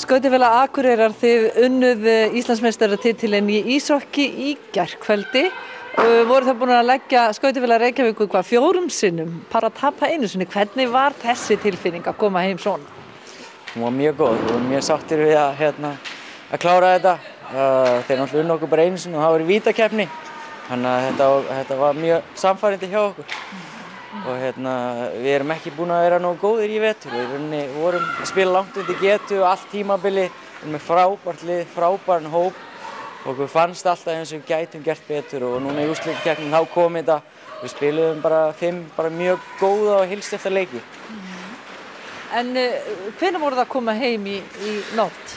Skautafélag Akureyrar, þið unnuð Íslandsmeistaratitilinn í íshokkí í gærkvöldi. Voru það búin að leggja Skautafélag Reykjavíkur 4 sinnum, bara að tapa einu sinni. Hvernig var þessi tilfinning að koma heim svona? Hún var mjög góð, við vorum mjög sáttir við að klára þetta. Þeir náttúrulega unnu okkur bara einu sinni og það var í vítakeppni. Þannig að þetta var mjög samfærandi hjá okkur. Og við erum ekki búin að vera nógu góðir í vetur. Við vorum að spila langt undir getu allt tímabili, með frábært lið, frábæran hóp. Og okkur fannst alltaf eins og við gætum gert betur og núna í úrslitakeppninni þá kom þetta. Við spiluðum bara 5 mjög góða og heilsteypta leiki. En hvenær voruð það að koma heim í nótt?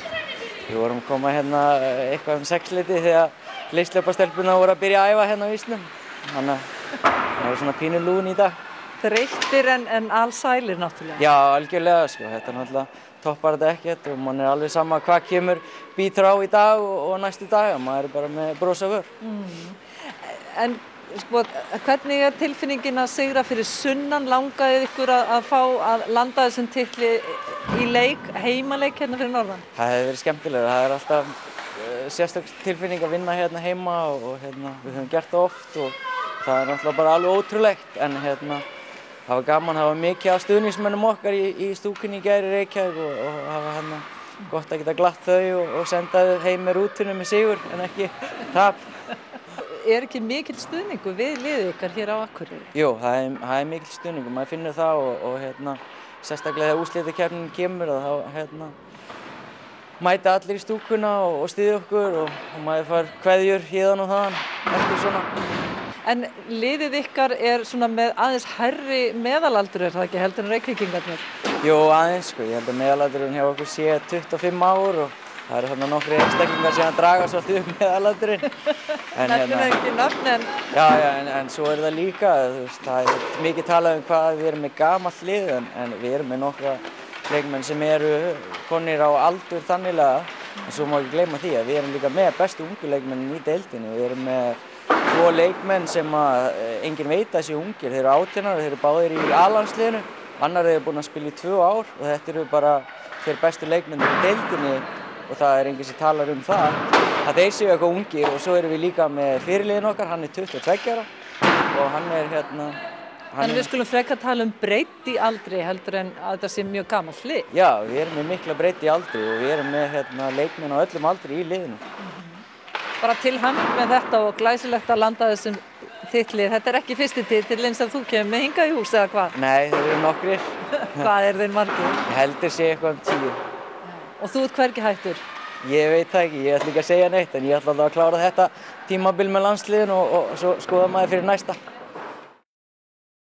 Við vorum að koma eitthvað 6-leytið þegar leikslaupastelpurnar voru að byrja að æfa á ísnum. Þannig að það var svona pínu lúin í dag. Þreyttir en alsælir náttúrulega. Já, algjörlega sko. Þetta náttúrulega toppar þetta ekkert og mann alveg sama hvað kemur bítur á í dag og næstu dag. Maður bara með bros á vör. En sko, hvernig tilfinningin að sigra fyrir sunnan? Langaði ykkur að fá að landa þessum titli í leik, heimaleik fyrir norðan? Það hefði verið skemmtilega. Það alltaf sérstök tilfinning að vinna heima og við höfum gert það oft og það náttúrulega bara alveg ótrúlegt. En það var gaman, það var mikið af stuðningsmönnum okkar í stúkunni í gær í Reykjavík og það var gott að geta glatt þau og senda þau heim með rútinu með sigur en ekki tap. Ekki mikill stuðningur við liðið ykkar hér á Akureyri? Jú, það er mikill stuðningur, maður finnur það og sérstaklega þegar úrslitakeppnin kemur þá mæta allir í stúkuna og styðja okkur og maður fær kveðjur héðan og þaðan eftir svona. En liðið ykkar svona með aðeins hærri meðalaldur, það ekki heldur en Reykvíkingarnir? Jú, aðeins sko, ég held að meðalaldurinn hjá okkur sé 25 ár og það eru þarna nokkri einstaklingar sem draga svolítið upp meðalaldurinn. Nefnum ekki nafn en... Já, en svo það líka, það mikið talað hvað við erum með gamalt lið en við erum með nokkra leikmenn sem eru konir á aldur þannilega. En svo má ekki gleyma því að við erum líka með bestu ungu leikmennin í deildinni. Við erum með 2 leikmenn sem enginn veit að séu ungir. Þeir eru 18 ára, þeir eru báðir í A-landsliðinu. Annar eru búin að spila í 2 ár og þetta eru bara þeir bestu leikmennir í deildinni og það er enginn sem talar um það. Að þeir séu eitthvað ungir og svo erum við líka með fyrirliðinn okkar, hann er 22 ára og hann er En við skulum frekar tala um breidd í aldri heldur en að þetta sé mjög gamalt lið. Já, við erum með mikla breidd í aldri og við erum með leikmenn á öllum aldri í liðinu. Bara til hamingju með þetta og glæsilegt að landa þessum titli. Þetta er ekki fyrsti titillinn sem þú kemur með hingað í hús eða hvað? Nei, þeir eru nokkrir. Hvað þeir margir? Ég heldur sé eitthvað 10. Og þú ert hvergi hættur? Ég veit það ekki, ég ætla ekki að segja neitt en ég ætla alltaf að klára þetta tímabil með landsliðinu og svo skoða maður fyrir næsta.